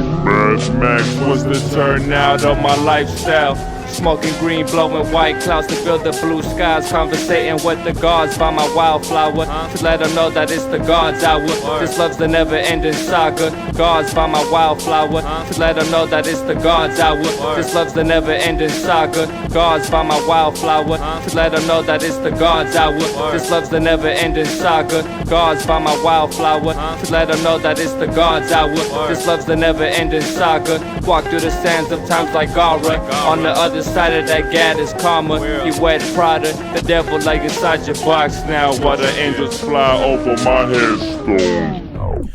Mad Max was the turnout of my lifestyle. Smoking green, blowing white clouds to build the blue skies. Conversating with the gods by my wildflower to let them know that it's the God's hour. This love's the never-ending saga. Gods by my wildflower to let them know that it's the God's hour. This love's the never-ending saga. Gods by my wildflower to let them know that it's the God's hour. This love's the never-ending saga. Gods by my wildflower to let them know that it's the God's hour. This love's the never-ending saga. Walk through the sands of times like Gara. On the other side of that gad is karma. You wet Prada, the devil lay inside your box now while the angels fly over my headstone.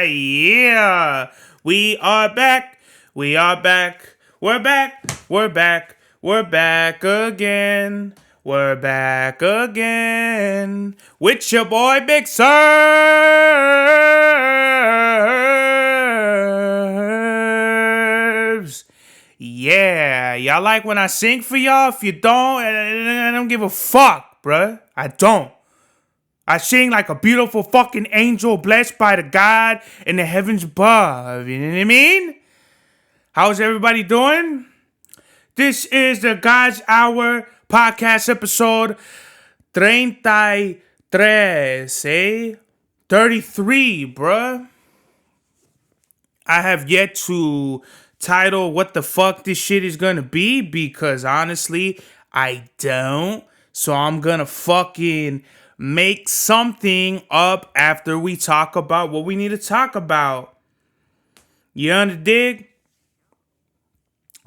Yeah. We are back. We're back. We're back again. We're back again with your boy Big Serves. Yeah, y'all like when I sing for y'all? If you don't, I don't give a fuck, bruh. I don't. I sing like a beautiful fucking angel blessed by the God in the heavens above. You know what I mean? How's everybody doing? This is the God's Hour podcast episode 33, 33, bruh. I have yet to title what the fuck this shit is gonna be because honestly, I don't. So I'm gonna fucking make something up after we talk about what we need to talk about. You on the dig?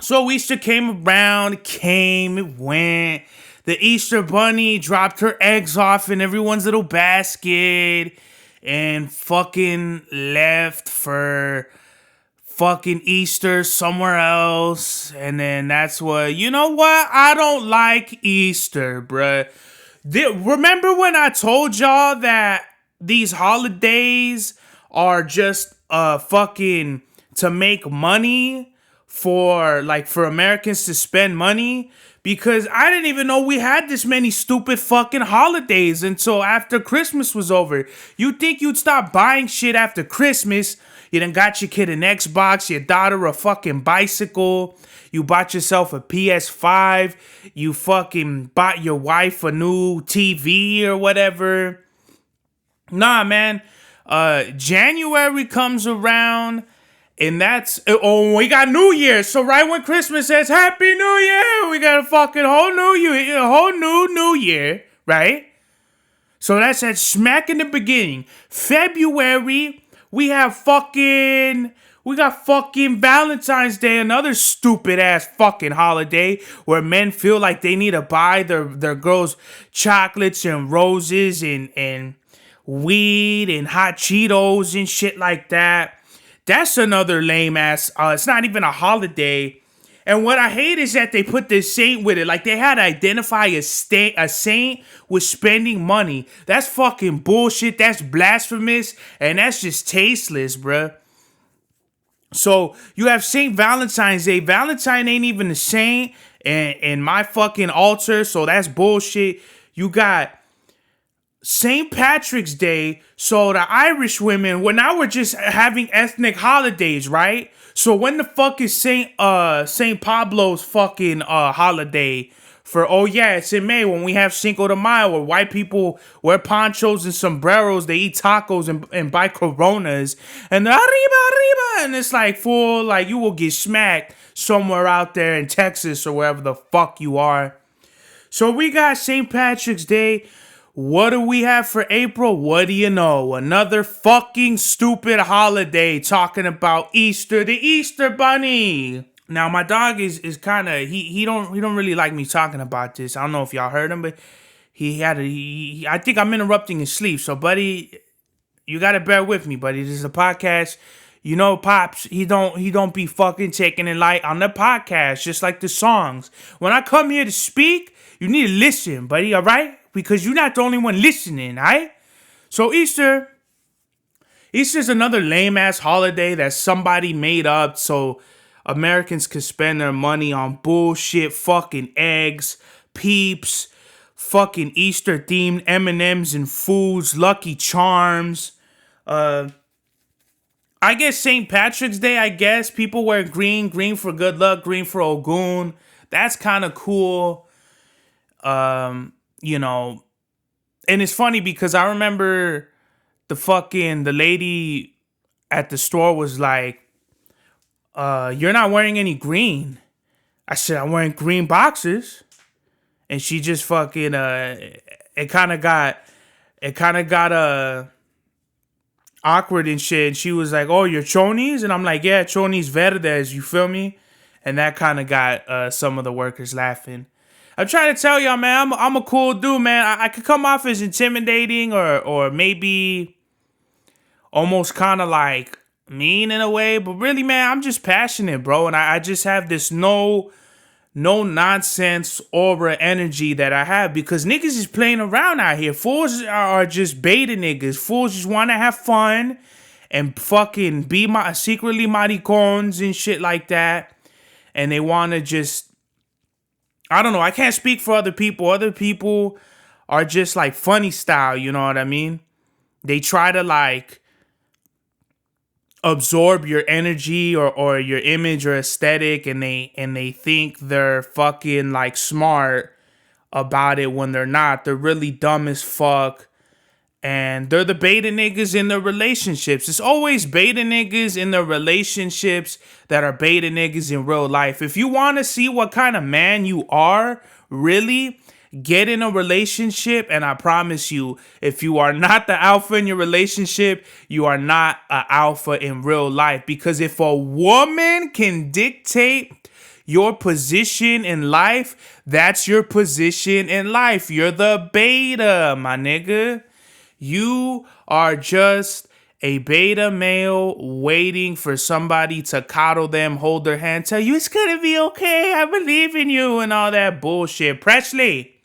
So Easter came around, it went. The Easter bunny dropped her eggs off in everyone's little basket and fucking left for fucking Easter somewhere else. And then that's what, you know what? I don't like Easter, bruh. Remember when I told y'all that these holidays are just fucking to make money? For Americans to spend money, because I didn't even know we had this many stupid fucking holidays until after Christmas was over. You'd think you'd stop buying shit after Christmas. You done got your kid an Xbox, your daughter a fucking bicycle, you bought yourself a PS5, you fucking bought your wife a new TV or whatever. Nah, man. January comes around. And that's, we got New Year. So right when Christmas says Happy New Year, we got a fucking whole new year, right? So that's at smack in the beginning. February, we got fucking Valentine's Day, another stupid ass fucking holiday where men feel like they need to buy their girls chocolates and roses and weed and hot Cheetos and shit like that. That's another lame ass. It's not even a holiday. And what I hate is that they put this saint with it. Like they had to identify a saint with spending money. That's fucking bullshit. That's blasphemous. And that's just tasteless, bruh. So you have Saint Valentine's Day. Valentine ain't even a saint in my fucking altar. So that's bullshit. You got St. Patrick's Day, so the Irish women, well, now we're just having ethnic holidays, right? So when the fuck is St. Pablo's fucking holiday for, oh yeah, it's in May when we have Cinco de Mayo where white people wear ponchos and sombreros, they eat tacos and buy Coronas, and arriba, and it's like full, like you will get smacked somewhere out there in Texas or wherever the fuck you are. So we got St. Patrick's Day. What do we have for April? What do you know? Another fucking stupid holiday talking about Easter, the Easter Bunny. Now my dog is kind of he don't really like me talking about this. I don't know if y'all heard him, but I think I'm interrupting his sleep. So buddy, you gotta bear with me, buddy. This is a podcast. You know, Pops, he don't be fucking taking it light on the podcast, just like the songs. When I come here to speak, you need to listen, buddy, all right? Because you're not the only one listening, all right? So Easter's another lame-ass holiday that somebody made up so Americans could spend their money on bullshit fucking eggs, Peeps, fucking Easter themed M&Ms and foods, Lucky Charms. I guess St. Patrick's Day, I guess people wear green for good luck, green for Ogun. That's kind of cool. You know, and it's funny because I remember the lady at the store was like, you're not wearing any green. I said, I'm wearing green boxers. And she just fucking, it kind of got awkward and shit. And she was like, oh, you're chonies? And I'm like, yeah, chonies verdes, you feel me? And that kind of got some of the workers laughing. I'm trying to tell y'all, man, I'm a cool dude, man. I could come off as intimidating or maybe almost kind of like mean in a way. But really, man, I'm just passionate, bro. And I just have this no nonsense aura energy that I have because niggas is playing around out here. Fools are just beta niggas. Fools just want to have fun and fucking be secretly maricons and shit like that. And they want to just, I don't know. I can't speak for other people. Other people are just like funny style. You know what I mean? They try to like absorb your energy or your image or aesthetic, and they think they're fucking like smart about it when they're not. They're really dumb as fuck. And they're the beta niggas in their relationships. It's always beta niggas in their relationships that are beta niggas in real life. If you want to see what kind of man you are, really, get in a relationship, and I promise you, if you are not the alpha in your relationship, you are not an alpha in real life. Because if a woman can dictate your position in life, that's your position in life. You're the beta, my nigga. You are just a beta male waiting for somebody to coddle them, hold their hand, tell you it's gonna be okay, I believe in you, and all that bullshit. Presley,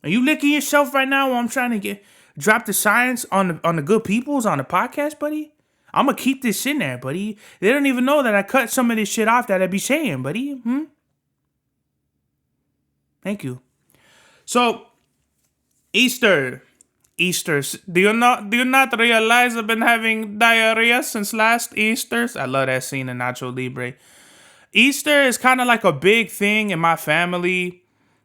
are you licking yourself right now while I'm trying to drop the science on the good peoples on the podcast, buddy? I'm gonna keep this in there, buddy. They don't even know that I cut some of this shit off that I be saying, buddy. Thank you. So, Easter. Do you not realize I've been having diarrhea since last Easter's? I love that scene in Nacho Libre. Easter is kind of like a big thing in my family.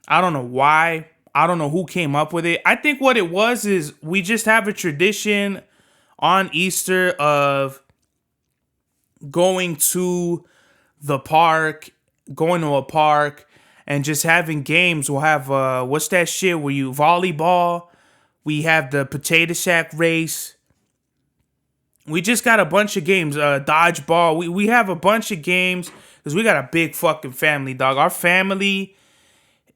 I don't know why. I don't know who came up with it. I think what it was is we just have a tradition on Easter of going to a park and just having games. We'll have what's that shit where you volleyball. We have the potato sack race. We just got a bunch of games. Dodgeball. We have a bunch of games because we got a big fucking family, dog. Our family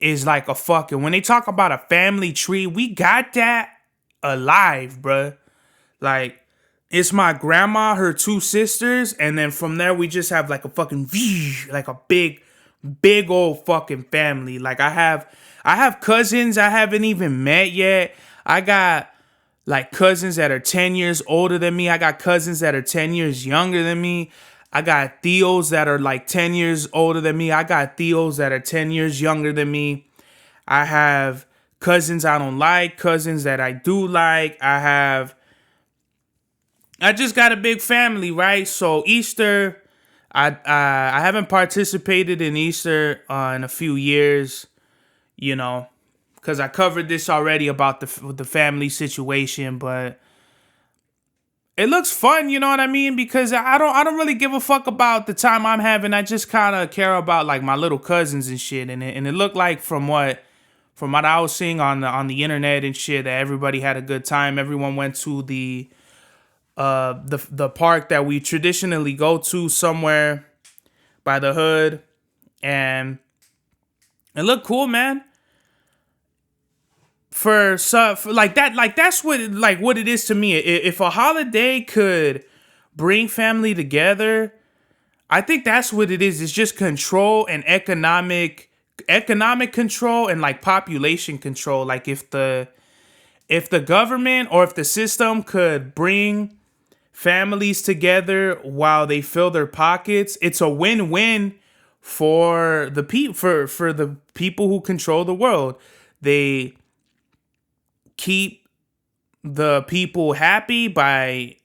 is like a fucking, when they talk about a family tree, we got that alive, bruh. Like, it's my grandma, her two sisters, and then from there we just have like a fucking, like a big old fucking family. Like I have cousins I haven't even met yet. I got like cousins that are 10 years older than me. I got cousins that are 10 years younger than me. I got Theos that are like 10 years older than me. I got Theos that are 10 years younger than me. I have cousins I don't like, cousins that I do like. I just got a big family, right? So Easter, I haven't participated in Easter in a few years, you know, because I covered this already about the family situation, but it looks fun, you know what I mean? Because I don't really give a fuck about the time I'm having. I just kind of care about like my little cousins and shit. And it looked like from what I was seeing on the internet and shit that everybody had a good time. Everyone went to the park that we traditionally go to somewhere by the hood, and it looked cool, man. For like that, like that's what it is to me. If a holiday could bring family together, I think that's what it is. It's just control and economic control and like population control. Like if the government or if the system could bring families together while they fill their pockets, it's a win-win for the people who control the world. they keep the people happy by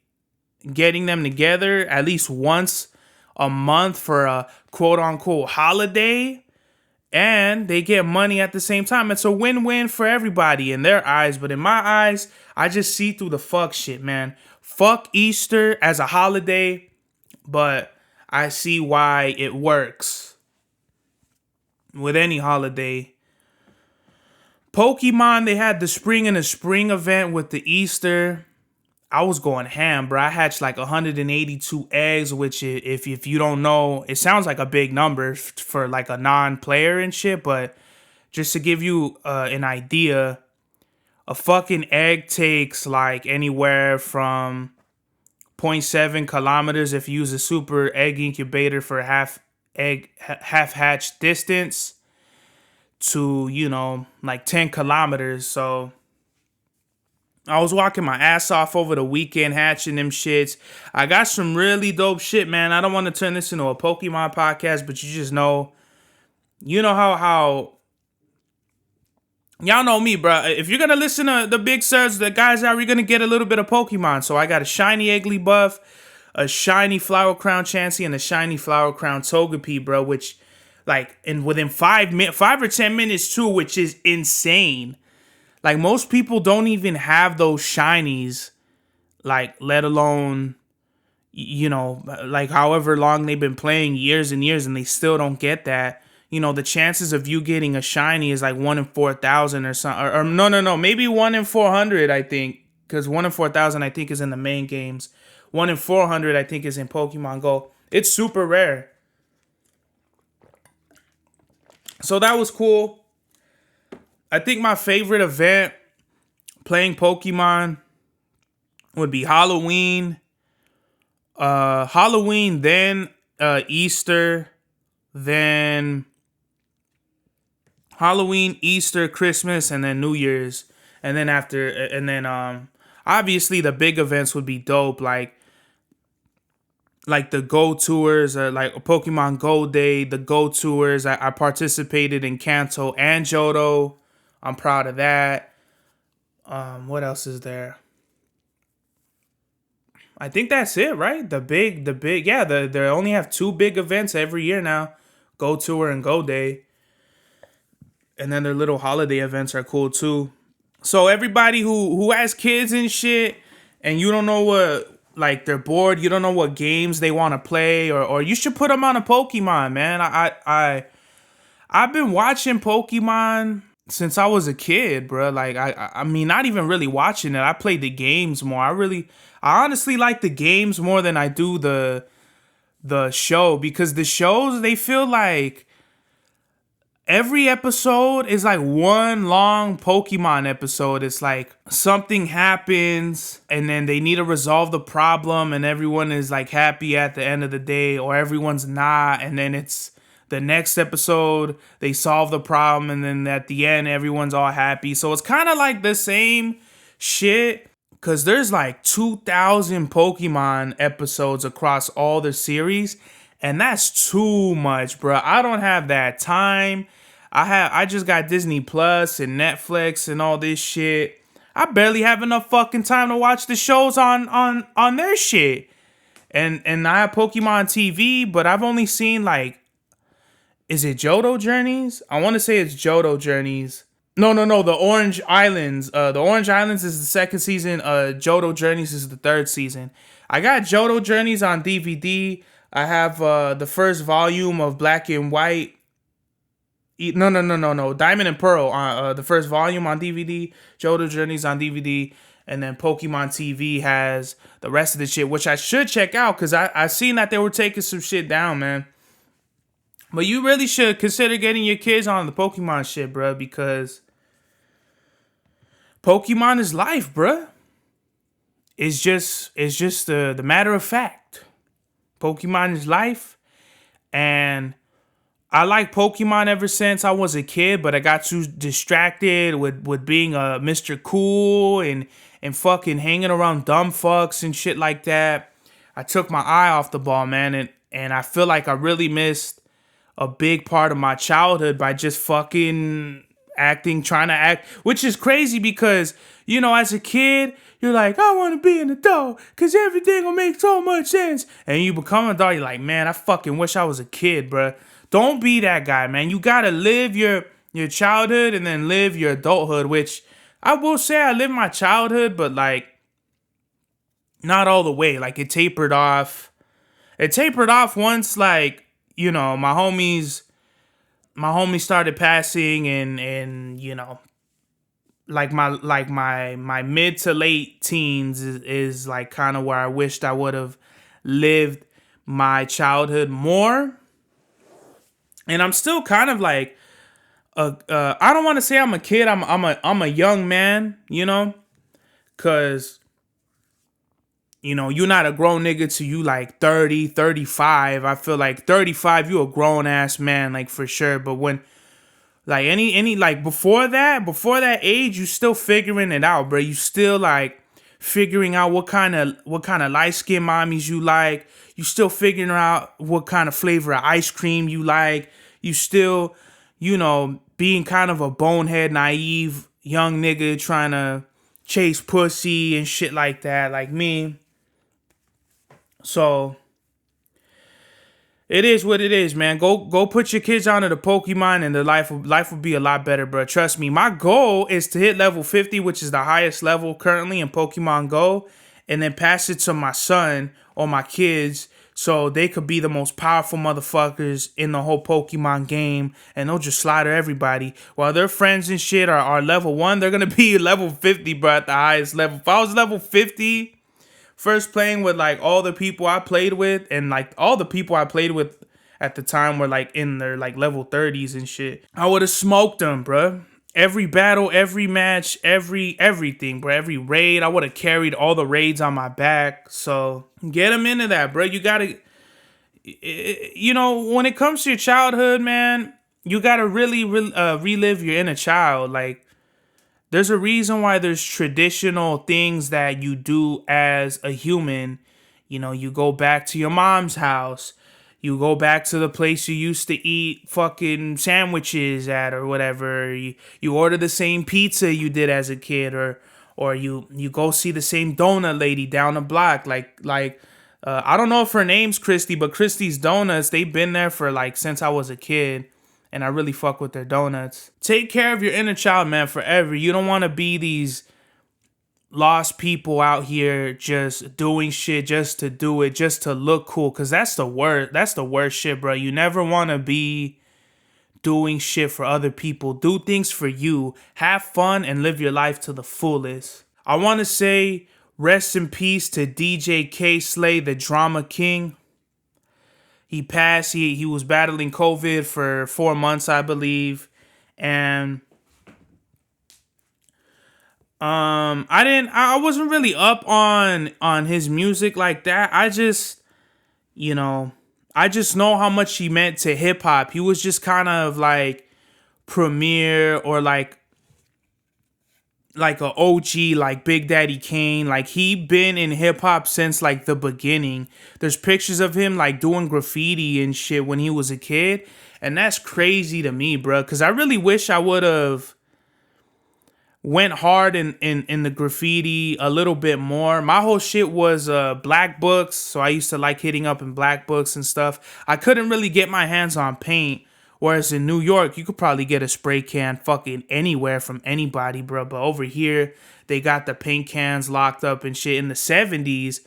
getting them together at least once a month for a quote unquote holiday, and they get money at the same time. It's a win-win for everybody in their eyes, but in my eyes, I just see through the fuck shit, man. Fuck Easter as a holiday, but I see why it works with any holiday. Pokemon, they had the spring and the spring event with the Easter. I was going ham, bro. I hatched like 182 eggs, which if you don't know, it sounds like a big number for like a non-player and shit, but just to give you an idea, a fucking egg takes like anywhere from 0.7 kilometers if you use a super egg incubator for half hatch distance to, like 10 kilometers. So I was walking my ass off over the weekend hatching them shits. I got some really dope shit, man. I don't want to turn this into a Pokemon podcast, but you just know, how y'all know me, bro. If you're going to listen to the big sirs, the guys out, you're going to get a little bit of Pokemon. So I got a shiny Eggly buff, a shiny Flower Crown Chansey, and a shiny Flower Crown Togepi, bro, which like within 5 or 10 minutes too, which is insane. Like, most people don't even have those shinies, like, let alone, like, however long they've been playing, years and years, and they still don't get that. The chances of you getting a shiny is like 1 in 4,000 or something. Or no, maybe 1 in 400, I think, because 1 in 4,000, I think, is in the main games. 1 in 400, I think, is in Pokemon Go. It's super rare. So that was cool. I think my favorite event playing Pokemon would be Halloween. Then Easter, then Halloween, Easter, Christmas, and then New Year's. And then obviously the big events would be dope, like the Go Tours, or like Pokemon Go Day, the Go Tours. I participated in Kanto and Johto. I'm proud of that. What else is there? I think that's it, right? Yeah, they only have 2 big events every year now. Go Tour and Go Day. And then their little holiday events are cool too. So everybody who has kids and shit, and you don't know what, like, they're bored, you don't know what games they want to play, or you should put them on a Pokemon, man. I've been watching Pokemon since I was a kid, bro. Like, I mean, not even really watching it. I played the games more. I honestly like the games more than I do the show, because the shows, they feel like every episode is like one long Pokemon episode. It's like something happens and then they need to resolve the problem, and everyone is like happy at the end of the day, or everyone's not, and then it's the next episode, they solve the problem, and then at the end, everyone's all happy. So it's kind of like the same shit, because there's like 2,000 Pokemon episodes across all the series, and that's too much, bro. I don't have that time. I just got Disney Plus and Netflix and all this shit. I barely have enough fucking time to watch the shows on their shit. And I have Pokemon TV, but I've only seen like, is it Johto Journeys? I want to say it's Johto Journeys. No, the Orange Islands. The Orange Islands is the 2nd season. Johto Journeys is the 3rd season. I got Johto Journeys on DVD. I have the first volume of Black and White. No. Diamond and Pearl. The first volume on DVD. Johto Journeys on DVD. And then Pokemon TV has the rest of the shit, which I should check out, because I seen that they were taking some shit down, man. But you really should consider getting your kids on the Pokemon shit, bro, because Pokemon is life, bro. It's just the matter of fact. Pokemon is life, and I like Pokemon ever since I was a kid, but I got too distracted with being a Mr. Cool and fucking hanging around dumb fucks and shit like that. I took my eye off the ball, man, and I feel like I really missed a big part of my childhood by just fucking acting, trying to act, which is crazy because, you know, as a kid, you're like, I want to be an adult because everything will make so much sense. And you become an adult, you're like, man, I fucking wish I was a kid, bruh. Don't be that guy, man. You got to live your childhood and then live your adulthood, which I will say I lived my childhood, but like not all the way. Like it tapered off. It tapered off once, like, you know, my homies started passing and you know, like my mid to late teens is like kind of where I wished I would have lived my childhood more. And I'm still kind of like I don't want to say I'm a kid. I'm a young man, you know, cuz you know, you're not a grown nigga till you like 30, 35. I feel like 35 you a grown ass man, like for sure. But when like any like before that age, you still figuring it out, bro. You still like figuring out what kind of light skin mommies you like. You still figuring out what kind of flavor of ice cream you like. You still, you know, being kind of a bonehead, naive young nigga trying to chase pussy and shit like that, like me. So it is what it is, man. Go put your kids onto the Pokemon and their life will be a lot better, bro. Trust me. My goal is to hit level 50, which is the highest level currently in Pokemon Go, and then pass it to my son or my kids so they could be the most powerful motherfuckers in the whole Pokemon game, and they'll just slaughter everybody. While their friends and shit are level 1, they're going to be level 50, bro, at the highest level. If I was level 50... first playing with like all the people I played with, and like all the people I played with at the time were like in their like level 30s and shit, I would have smoked them, bruh. Every battle, every match, everything, bro. Every raid, I would have carried all the raids on my back. So get them into that, bro. You gotta, you know, when it comes to your childhood, man, you gotta really relive your inner child. Like, there's a reason why there's traditional things that you do as a human. You know, you go back to your mom's house. You go back to the place you used to eat fucking sandwiches at or whatever. You order the same pizza you did as a kid, or you go see the same donut lady down the block. Like I don't know if her name's Christy, but Christy's Donuts, they've been there for like since I was a kid. And I really fuck with their donuts. Take care of your inner child, man, forever. You don't want to be these lost people out here just doing shit just to do it, just to look cool. Because that's the worst. That's the worst shit, bro. You never want to be doing shit for other people. Do things for you. Have fun and live your life to the fullest. I want to say rest in peace to DJ K-Slay, the Drama King. He passed. He was battling COVID for 4 months, I believe, and I wasn't really up on his music like that. I just, you know, I just know how much he meant to hip hop. He was just kind of like Premier or like a OG, like Big Daddy Kane. Like, he been in hip hop since like the beginning. There's pictures of him like doing graffiti and shit when he was a kid, and that's crazy to me, bro. Because I really wish I would have went hard in the graffiti a little bit more. My whole shit was black books, so I used to like hitting up in black books and stuff. I couldn't really get my hands on paint. Whereas in New York, you could probably get a spray can fucking anywhere from anybody, bro. But over here, they got the paint cans locked up and shit. In the 70s,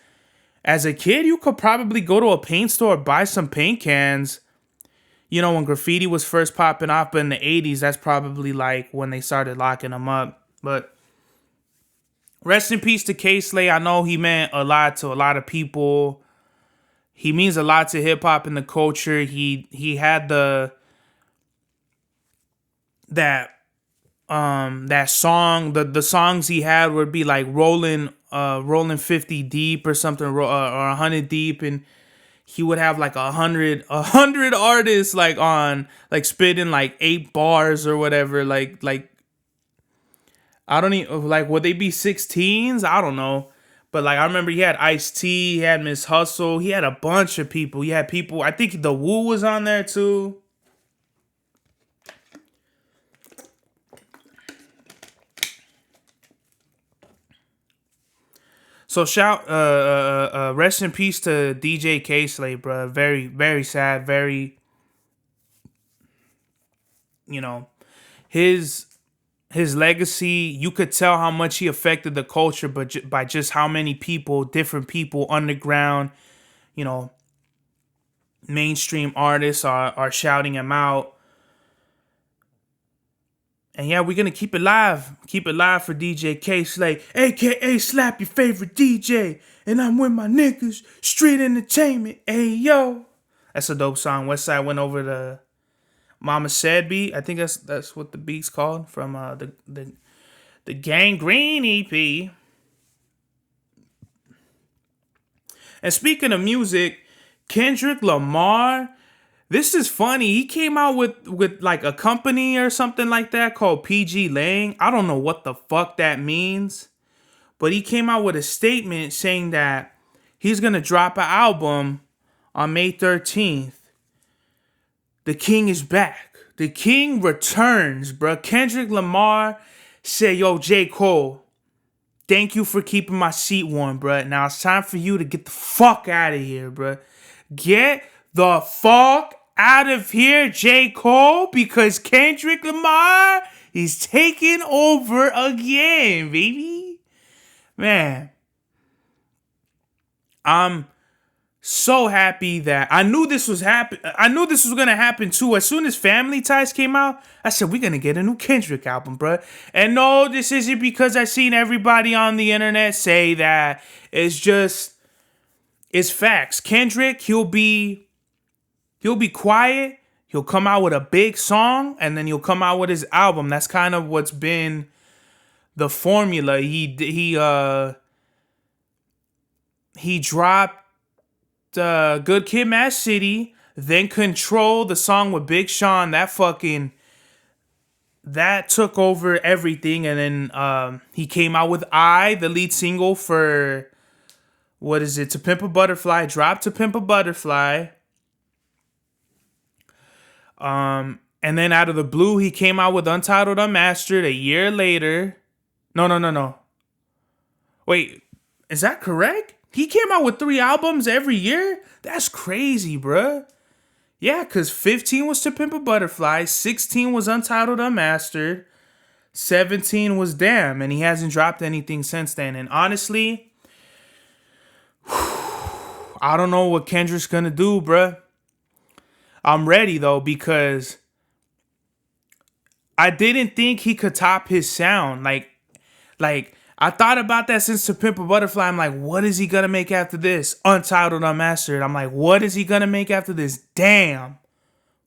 as a kid, you could probably go to a paint store, buy some paint cans. You know, when graffiti was first popping off, but in the 80s, that's probably like when they started locking them up. But rest in peace to K-Slay. I know he meant a lot to a lot of people. He means a lot to hip-hop and the culture. He had that song, the songs he had would be like rolling 50 deep or something, or 100 deep, and he would have like 100 artists like on like spitting like 8 bars or whatever, like I don't even, like, would they be 16s? I don't know. But like, I remember he had Ice-T, he had Miss Hustle, he had a bunch of people. He had people, I think the Wu was on there too. So rest in peace to DJ K-Slay, bro. Very, very sad. Very, you know, his legacy. You could tell how much he affected the culture, but by just how many people, different people, underground, you know, mainstream artists are shouting him out. And yeah, we're gonna keep it live. Keep it live for DJ K-Slay, aka Slap Your Favorite DJ. And I'm with my niggas, Street Entertainment. Hey yo. That's a dope song. Westside went over the Mama Said beat. I think that's what the beat's called from the Gangrene EP. And speaking of music, Kendrick Lamar. This is funny. He came out with like a company or something like that called PG Lang. I don't know what the fuck that means. But he came out with a statement saying that he's going to drop an album on May 13th. The King is back. The King returns, bro. Kendrick Lamar said, yo, J. Cole, thank you for keeping my seat warm, bro. Now it's time for you to get the fuck out of here, bro. Get the fuck out of here, J. Cole, because Kendrick Lamar is taking over again, baby. Man, I'm so happy that I knew this was gonna happen too. As soon as Family Ties came out, I said we're gonna get a new Kendrick album, bro. And no, this isn't because I seen everybody on the internet say that. It's facts. Kendrick, he'll be quiet. He'll come out with a big song, and then he'll come out with his album. That's kind of what's been the formula. He dropped Good Kid, Mad City, then Control, the song with Big Sean. That took over everything, and then he came out with the lead single for what is it? To Pimp a Butterfly. Dropped To Pimp a Butterfly. And then out of the blue, he came out with Untitled Unmastered a year later. No. Wait, is that correct? He came out with 3 albums every year? That's crazy, bruh. Yeah, because 15 was To Pimp a Butterfly, 16 was Untitled Unmastered, 17 was Damn, and he hasn't dropped anything since then. And honestly, I don't know what Kendrick's gonna do, bruh. I'm ready though, because I didn't think he could top his sound. Like I thought about that since To Pimp a Butterfly. I'm like, what is he gonna make after this? Untitled Unmastered. I'm like, what is he gonna make after this? Damn.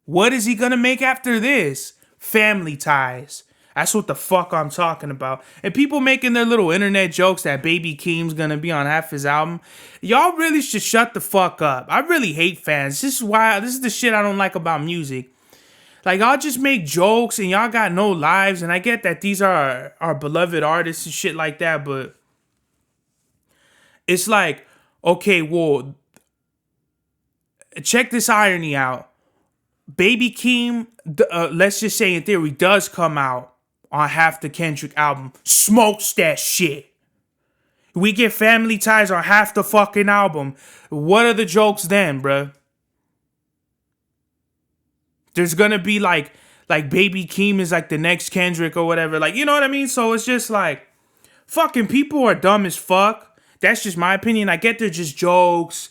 What is he gonna make after this? Family Ties. That's what the fuck I'm talking about. And people making their little internet jokes that Baby Keem's gonna be on half his album. Y'all really should shut the fuck up. I really hate fans. This is the shit I don't like about music. Like, y'all just make jokes and y'all got no lives. And I get that these are our beloved artists and shit like that. But it's like, okay, well, check this irony out. Baby Keem, let's just say in theory, does come out on half the Kendrick album. Smokes that shit. We get Family Ties on half the fucking album. What are the jokes then, bruh? There's gonna be like Baby Keem is like the next Kendrick or whatever. Like, you know what I mean? So it's just like, fucking people are dumb as fuck. That's just my opinion. I get they're just jokes.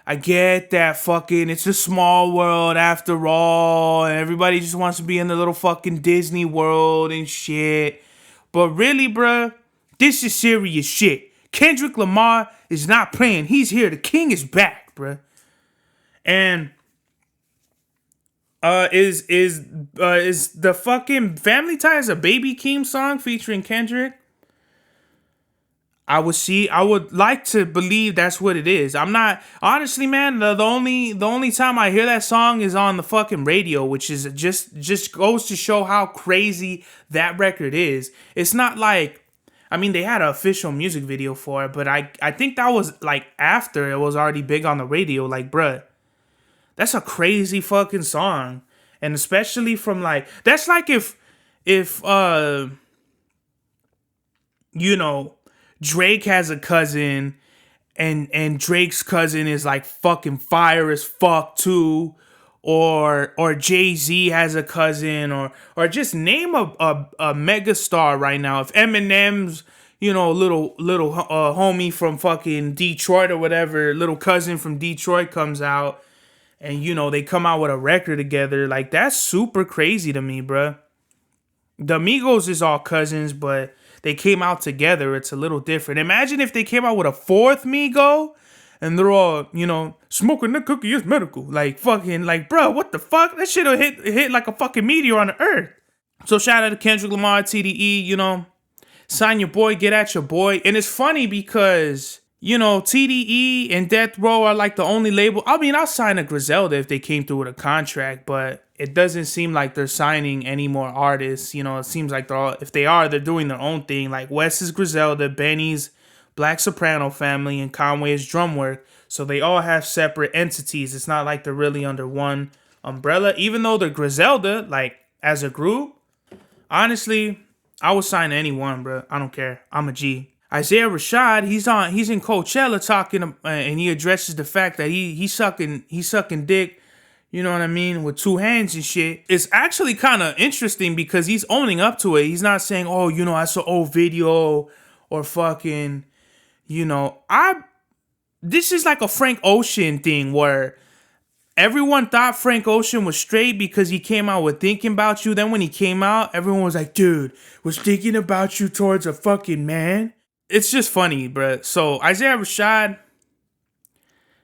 I get that fucking it's a small world after all. And everybody just wants to be in the little fucking Disney world and shit. But really, bruh, this is serious shit. Kendrick Lamar is not playing. He's here. The King is back, bruh. And is the fucking Family Ties a Baby Keem song featuring Kendrick? I would like to believe that's what it is. I'm not, honestly, man, the only time I hear that song is on the fucking radio, which is just goes to show how crazy that record is. It's not like, I mean, they had an official music video for it, but I think that was like after it was already big on the radio. Like, bruh, that's a crazy fucking song. And especially from like, that's like if you know, Drake has a cousin, and Drake's cousin is like fucking fire as fuck too. Or Jay-Z has a cousin, or just name a mega star right now. If Eminem's, little homie from fucking Detroit or whatever, little cousin from Detroit comes out, and they come out with a record together, like that's super crazy to me, bruh. The Migos is all cousins, but they came out together. It's a little different. Imagine if they came out with a fourth Migo, and they're all, smoking the cookie is medical. Like, fucking, like, bro, what the fuck? That shit will hit like a fucking meteor on the earth. So shout out to Kendrick Lamar, TDE, sign your boy, get at your boy. And it's funny because, TDE and Death Row are like the only label. I mean, I'll sign a Griselda if they came through with a contract, but it doesn't seem like they're signing any more artists. It seems like if they are, they're doing their own thing. Like Wes is Griselda, Benny's Black Soprano Family, and Conway is Drumwork. So they all have separate entities. It's not like they're really under one umbrella. Even though they're Griselda, like as a group, honestly, I would sign anyone, bro. I don't care. I'm a G. Isaiah Rashad, he's in Coachella talking, and he addresses the fact that he's sucking dick, you know what I mean, with two hands and shit. It's actually kind of interesting because he's owning up to it. He's not saying, oh, that's an old video or fucking, this is like a Frank Ocean thing where everyone thought Frank Ocean was straight because he came out with Thinking About You. Then when he came out, everyone was like, dude, was thinking about you towards a fucking man. It's just funny, bruh. So Isaiah Rashad,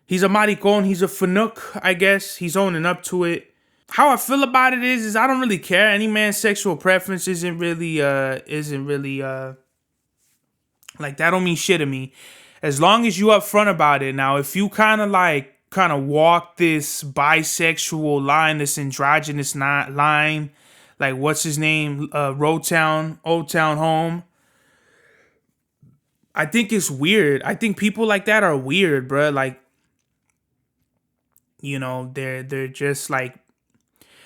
he's a maricon. He's a fanook, I guess. He's owning up to it. How I feel about it is I don't really care. Any man's sexual preference isn't really like, that don't mean shit to me. As long as you upfront about it. Now, if you kind of walk this bisexual line, this androgynous line, like what's his name, Old Town Home, I think it's weird. I think people like that are weird, bro. Like, they're just like,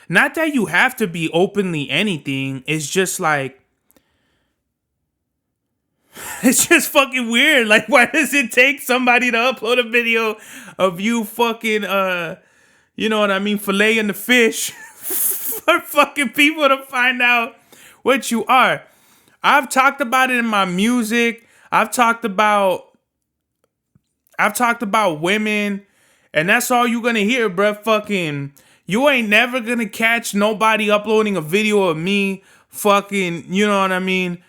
not that you have to be openly anything. It's just like, it's just fucking weird. Like, why does it take somebody to upload a video of you fucking, you know what I mean, filleting the fish for fucking people to find out what you are? I've talked about it in my music. I've talked about women, and that's all you're gonna hear, bruh. Fucking, you ain't never gonna catch nobody uploading a video of me fucking, you know what I mean,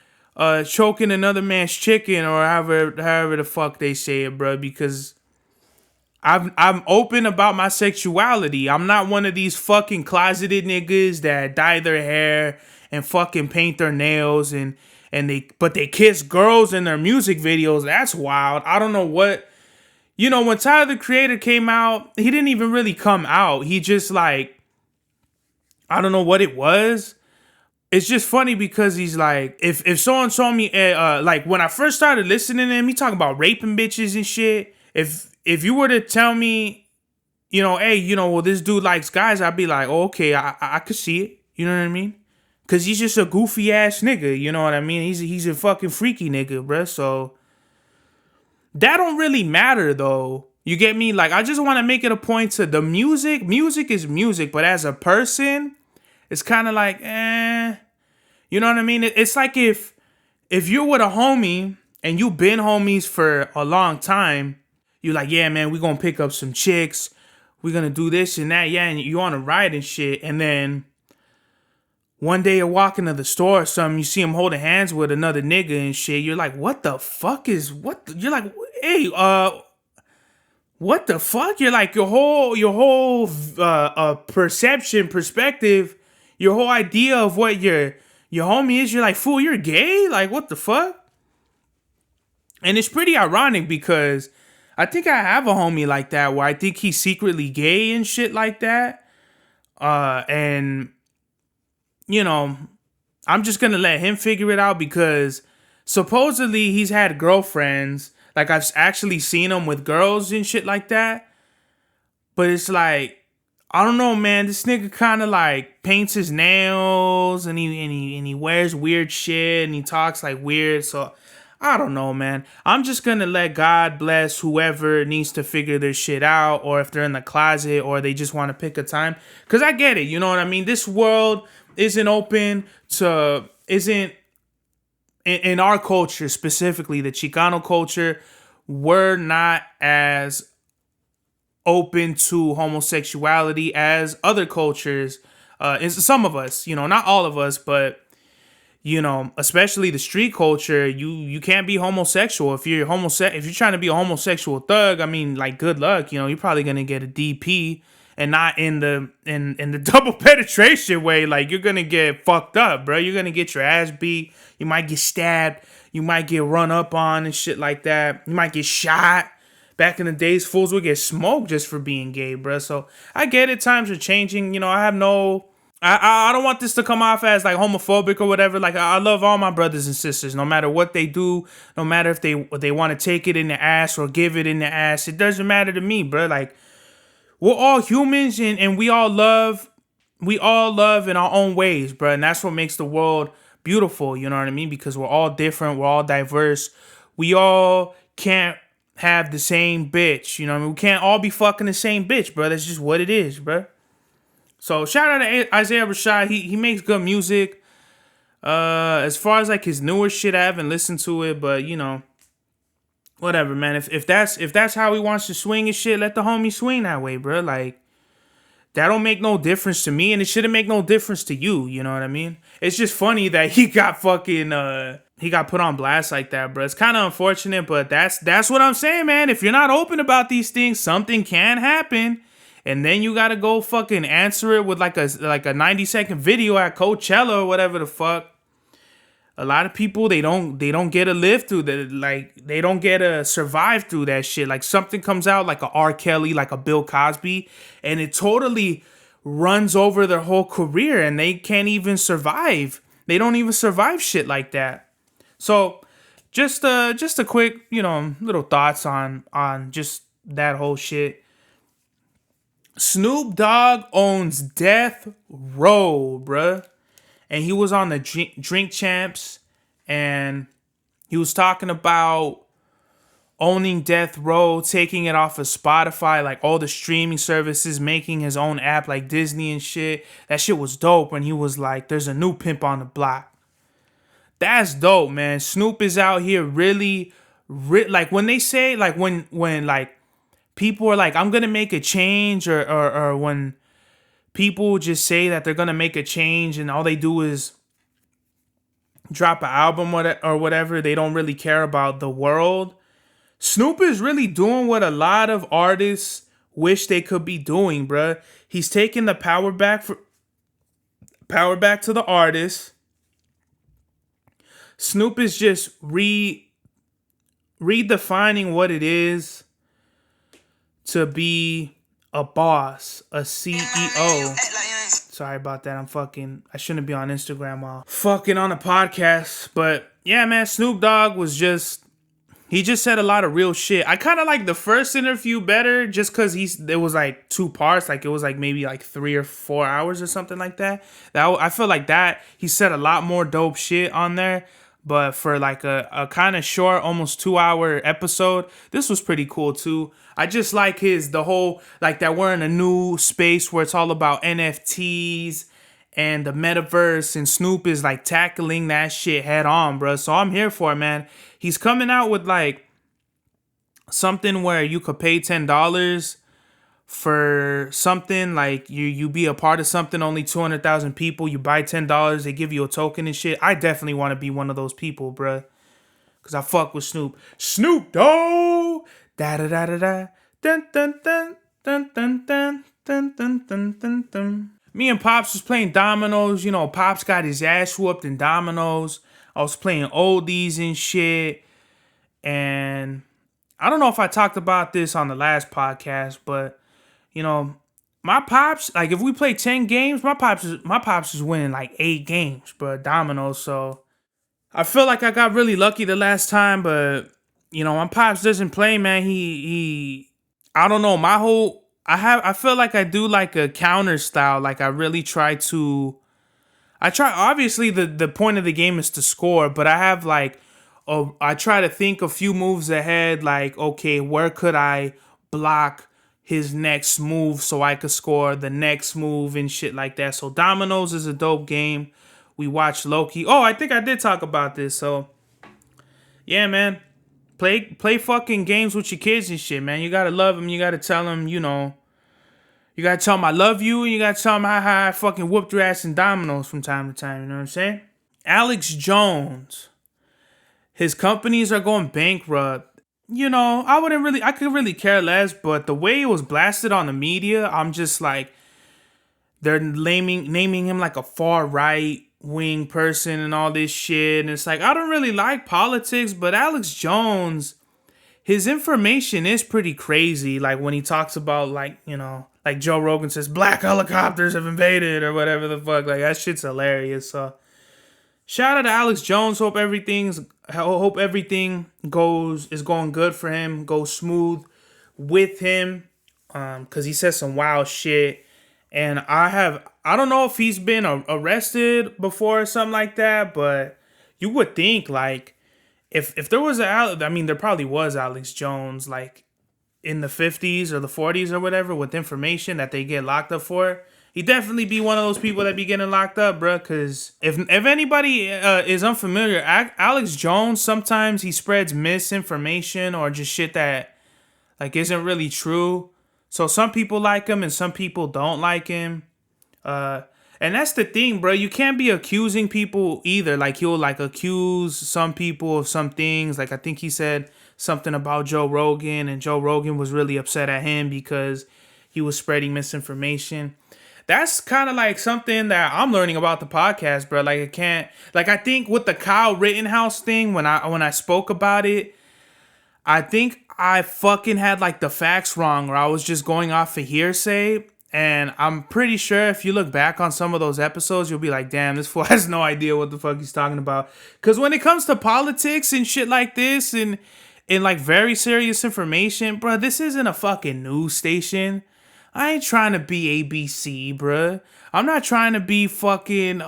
choking another man's chicken, or however the fuck they say it, bruh, because I'm open about my sexuality. I'm not one of these fucking closeted niggas that dye their hair and fucking paint their nails but they kiss girls in their music videos. That's wild. I don't know what, when Tyler the Creator came out, he didn't even really come out. He just like, I don't know what it was. It's just funny because he's like, if someone told me, like when I first started listening to him, he talking about raping bitches and shit. If you were to tell me, hey, well, this dude likes guys, I'd be like, oh, okay, I could see it. You know what I mean? Because he's just a goofy ass nigga. You know what I mean? He's a fucking freaky nigga, bruh. So that don't really matter, though. You get me? Like, I just want to make it a point to the music. Music is music. But as a person, it's kind of like, You know what I mean? It's like if you're with a homie and you've been homies for a long time, you're like, yeah, man, we going to pick up some chicks. We're going to do this and that. Yeah, and you on a ride and shit. And then one day you're walking to the store or something, you see him holding hands with another nigga and shit. You're like, what the fuck is, you're like, hey, what the fuck? You're like, your whole perspective, your whole idea of what your homie is, you're like, fool, you're gay? Like, what the fuck? And it's pretty ironic because I think I have a homie like that where I think he's secretly gay and shit like that. And I'm just going to let him figure it out because supposedly he's had girlfriends. Like, I've actually seen him with girls and shit like that. But it's like, I don't know, man. This nigga kind of like paints his nails and he wears weird shit and he talks like weird. So I don't know, man. I'm just gonna let God bless whoever needs to figure their shit out, or if they're in the closet, or they just want to pick a time. Cause I get it, you know what I mean. This world isn't open to isn't in our culture specifically, the Chicano culture. We're not as open to homosexuality as other cultures. Some of us, not all of us, but especially the street culture, you can't be homosexual. If you're if you're trying to be a homosexual thug, I mean, like, good luck. You're probably gonna get a DP, and not in the double penetration way. Like, you're gonna get fucked up, bro. You're gonna get your ass beat. You might get stabbed. You might get run up on and shit like that. You might get shot. Back in the days, fools would get smoked just for being gay, bro. So I get it. Times are changing. I have no. I don't want this to come off as like homophobic or whatever. Like, I love all my brothers and sisters, no matter what they do, no matter if they want to take it in the ass or give it in the ass. It doesn't matter to me, bro. Like, we're all humans, and we all love in our own ways, bro. And that's what makes the world beautiful. You know what I mean? Because we're all different, we're all diverse. We all can't have the same bitch. You know what I mean? We can't all be fucking the same bitch, bro. That's just what it is, bro. So shout out to Isaiah Rashad. He makes good music. As far as like his newer shit, I haven't listened to it, but whatever, man. If that's how he wants to swing his shit, let the homie swing that way, bro. Like, that don't make no difference to me, and it shouldn't make no difference to you. You know what I mean? It's just funny that he got he got put on blast like that, bro. It's kind of unfortunate, but that's what I'm saying, man. If you're not open about these things, something can happen. And then you gotta go fucking answer it with like a 90-second video at Coachella or whatever the fuck. A lot of people, they don't get to live through that. Like, they don't get to survive through that shit. Like, something comes out like a R. Kelly, like a Bill Cosby, and it totally runs over their whole career, and they can't even survive. They don't even survive shit like that. So just a quick, little thoughts on just that whole shit. Snoop Dogg owns Death Row, bruh. And he was on the Drink Champs, and he was talking about owning Death Row, taking it off of Spotify, like all the streaming services, making his own app like Disney and shit. That shit was dope. And he was like, there's a new pimp on the block. That's dope, man. Snoop is out here really, like, when they say, like, when like, people are like, I'm going to make a change, or when people just say that they're going to make a change and all they do is drop an album or whatever, they don't really care about the world. Snoop is really doing what a lot of artists wish they could be doing, bruh. He's taking the power back to the artist. Snoop is just redefining what it is to be a boss, a CEO. Sorry about that. I shouldn't be on Instagram while fucking on a podcast. But yeah, man, Snoop Dogg he just said a lot of real shit. I kind of like the first interview better just because it was like 2 parts. Like, it was like maybe like 3 or 4 hours or something like that. I feel like that he said a lot more dope shit on there. But for like a kind of short, almost 2-hour episode, this was pretty cool too. I just like the whole, like, that we're in a new space where it's all about NFTs and the metaverse, and Snoop is like tackling that shit head on, bro. So I'm here for it, man. He's coming out with like something where you could pay $10 for something, like you be a part of something, only 200,000 people, you buy $10, they give you a token and shit. I definitely want to be one of those people, bruh, because I fuck with Snoop. Snoop Dogg! Da-da-da-da-da. Dun dun dun dun dun dun dun dun dun dun dun. Me and Pops was playing dominoes. Pops got his ass whooped in dominoes. I was playing oldies and shit. And I don't know if I talked about this on the last podcast, but my Pops, like, if we play 10 games, my Pops is winning like 8 games, bro, dominoes. So I feel like I got really lucky the last time, but my Pops doesn't play, man. He I don't know, I feel like I do like a counter style. Like, I really try, obviously the point of the game is to score, but I have like I try to think a few moves ahead, like, okay, where could I block his next move so I could score the next move and shit like that. So Dominoes is a dope game. We watched Loki. Oh, I think I did talk about this. So yeah, man. Play fucking games with your kids and shit, man. You gotta love them. You gotta tell them, you gotta tell them I love you, and you gotta tell them how I fucking whooped your ass in dominoes from time to time. You know what I'm saying? Alex Jones. His companies are going bankrupt. I could really care less, but the way it was blasted on the media, I'm just like, they're naming him like a far right wing person and all this shit. And it's like, I don't really like politics, but Alex Jones, his information is pretty crazy. Like when he talks about like Joe Rogan says, black helicopters have invaded or whatever the fuck. Like that shit's hilarious. So shout out to Alex Jones. Hope everything is going good for him. Goes smooth with him. Cause he says some wild shit. And I don't know if he's been arrested before or something like that, but you would think like if there was there probably was Alex Jones like in the 50s or the 40s or whatever with information that they get locked up for. He'd definitely be one of those people that be getting locked up, bro. Because if anybody is unfamiliar, Alex Jones, sometimes he spreads misinformation or just shit that like isn't really true. So some people like him and some people don't like him. And that's the thing, bro. You can't be accusing people either. Like he'll like accuse some people of some things. Like I think he said something about Joe Rogan, and Joe Rogan was really upset at him because he was spreading misinformation. That's kind of like something that I'm learning about the podcast, bro. Like I think with the Kyle Rittenhouse thing, when I spoke about it, I think I fucking had like the facts wrong, or I was just going off of hearsay. And I'm pretty sure if you look back on some of those episodes, you'll be like, damn, this fool has no idea what the fuck he's talking about. Because when it comes to politics and shit like this and like very serious information, bro, this isn't a fucking news station. I ain't trying to be ABC, bruh. I'm not trying to be fucking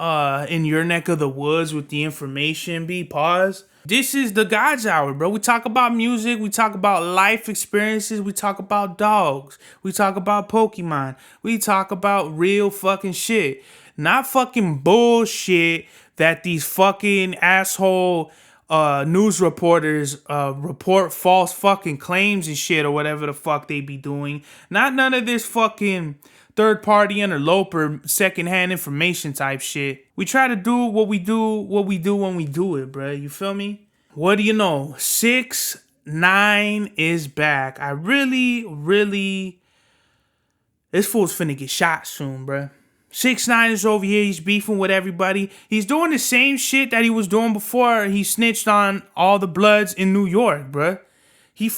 in your neck of the woods with the information. Pause. This is the God's Hour, bro. We talk about music. We talk about life experiences. We talk about dogs. We talk about Pokemon. We talk about real fucking shit. Not fucking bullshit that these fucking asshole news reporters report false fucking claims and shit or whatever the fuck they be doing. Not none of this fucking third party interloper secondhand information type shit. We try to do what we do when we do it, bro. You feel me? What do you know? 6ix9ine is back. I really this fool's finna get shot soon, bro. 6ix9ine is over here. He's beefing with everybody. He's doing the same shit that he was doing before he snitched on all the Bloods in New York, bruh. He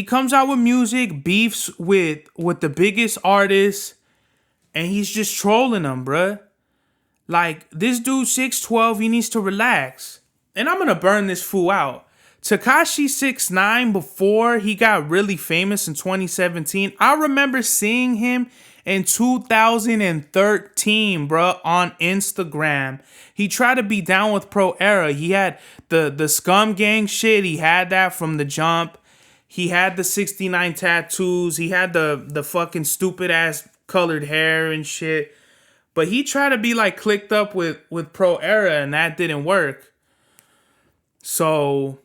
comes out with music, beefs with the biggest artists, and he's just trolling them, bruh. Like, this dude 6'12", he needs to relax. And I'm gonna burn this fool out. Tekashi 6ix9ine, before he got really famous in 2017, I remember seeing him in 2013, bro, on Instagram. He tried to be down with Pro Era. He had the Scum Gang shit. He had that from the jump. He had the 69 tattoos. He had the fucking stupid ass colored hair and shit. But he tried to be like clicked up with Pro Era, and that didn't work. So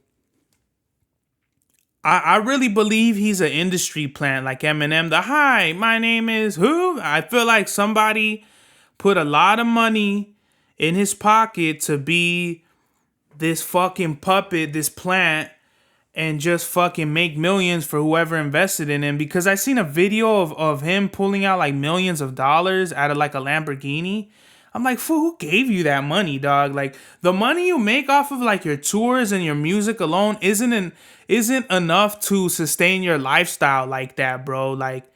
I really believe he's an industry plant like Eminem. Hi, my name is who? I feel like somebody put a lot of money in his pocket to be this fucking puppet, this plant, and just fucking make millions for whoever invested in him. Because I seen a video of him pulling out like millions of dollars out of like a Lamborghini. I'm like, fool, who gave you that money, dog? Like, the money you make off of like your tours and your music alone isn't enough to sustain your lifestyle like that, bro. Like,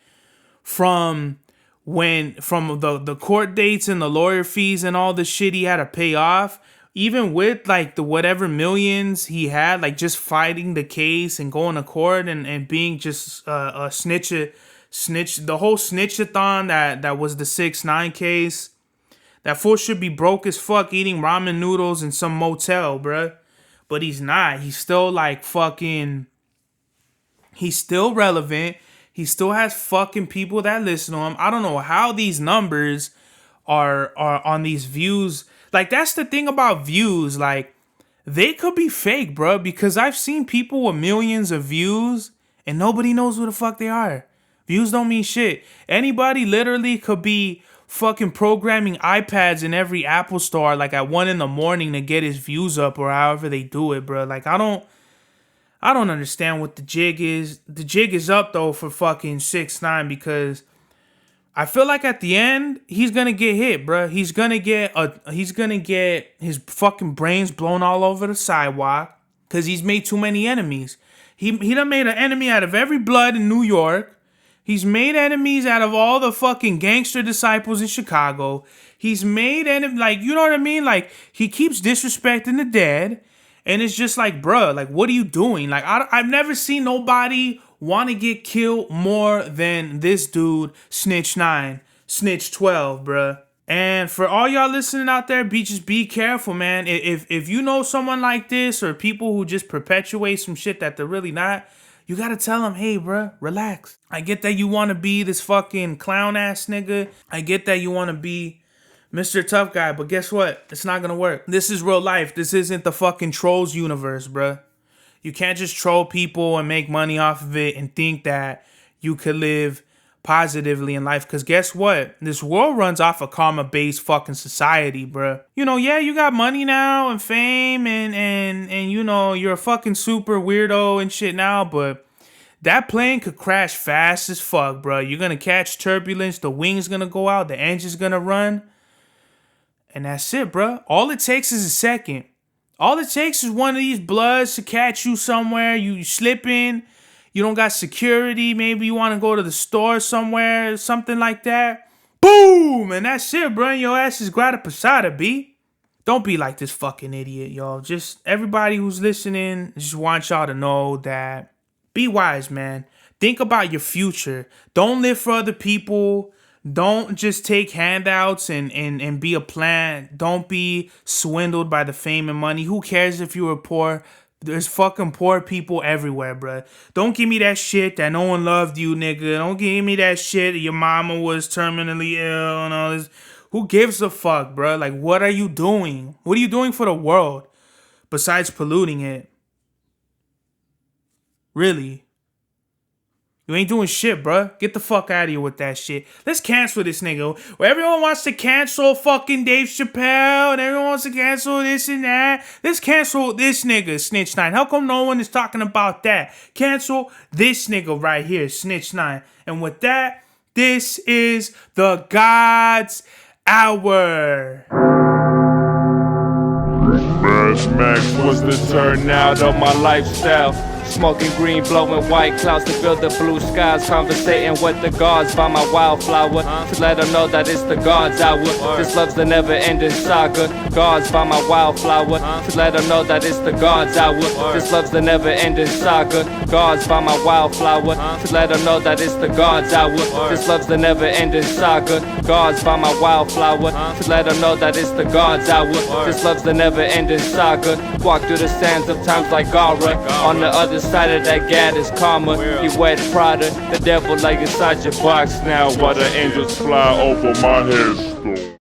from the court dates and the lawyer fees and all the shit he had to pay off, even with like the whatever millions he had, like just fighting the case and going to court and being just a snitch, the whole snitchathon that was the 6ix9ine case. That fool should be broke as fuck eating ramen noodles in some motel, bruh. but he's not. He's still like fucking. He's still relevant. He still has fucking people that listen to him. I don't know how these numbers are on these views. Like, that's the thing about views. Like, they could be fake, bro, because I've seen people with millions of views and nobody knows who the fuck they are. Views don't mean shit. Anybody literally could be fucking programming iPads in every Apple store like at 1 a.m. to get his views up, or however they do it, bro. Like, I don't understand what the jig is. The jig is up though for fucking 6ix9ine, because I feel like at the end he's gonna get hit, bro. He's gonna get his fucking brains blown all over the sidewalk because he's made too many enemies. He done made an enemy out of every blood in New York. He's made enemies out of all the fucking gangster disciples in Chicago. He's made enemies, like, you know what I mean? Like, he keeps disrespecting the dead. And it's just like, bruh, like, what are you doing? Like, I've never seen nobody want to get killed more than this dude, Snitch9, Snitch 12, bruh. And for all y'all listening out there, just be careful, man. If you know someone like this, or people who just perpetuate some shit that they're really not, you gotta tell them, hey, bruh, relax. I get that you want to be this fucking clown ass nigga. I get that you want to be Mr. Tough Guy, but guess what? It's not gonna work. This is real life. This isn't the fucking trolls universe, bruh. You can't just troll people and make money off of it and think that you could live positively in life. Because guess what? This world runs off a karma-based fucking society, bruh. You know, yeah, you got money now and fame and you know, you're a fucking super weirdo and shit now, but that plane could crash fast as fuck, bruh. You're gonna catch turbulence, the wings gonna go out, the engine's gonna run. And that's it, bruh. All it takes is a second. All it takes is one of these bloods to catch you somewhere. You slipping. You don't got security. Maybe you want to go to the store somewhere. Something like that. Boom! And that's it, bruh. Your ass is grata pasada, B. Don't be like this fucking idiot, y'all. Just everybody who's listening, just want y'all to know that be wise, man. Think about your future. Don't live for other people. Don't just take handouts and be a plant. Don't be swindled by the fame and money. Who cares if you were poor? There's fucking poor people everywhere, bruh. Don't give me that shit that no one loved you, nigga. Don't give me that shit that your mama was terminally ill and all this. Who gives a fuck, bruh? Like, what are you doing? What are you doing for the world besides polluting it? Really? You ain't doing shit, bruh. Get the fuck out of here with that shit. Let's cancel this nigga. Where everyone wants to cancel fucking Dave Chappelle and everyone wants to cancel this and that. Let's cancel this nigga, Snitch9. How come no one is talking about that? Cancel this nigga right here, Snitch9. And with that, this is the God's Hour. Fresh Max was the turnout of my lifestyle. Smoking green, blowing white clouds to build the blue skies. Conversating with the gods by my wildflower to let them know that it's the God's hour. This love's the never-ending saga. Gods by my wildflower to let them know that it's the God's hour. This love's the never-ending saga. Gods by my wildflower to let them know that it's the God's hour. This love's the never-ending saga. Gods by my wildflower to let them know that it's the God's hour. This love's the never-ending saga. Walk through the sands of times like Gara. On the other side of that gad is karma. He wet Prada, the devil like inside your box now, while the angels fly over my headstone.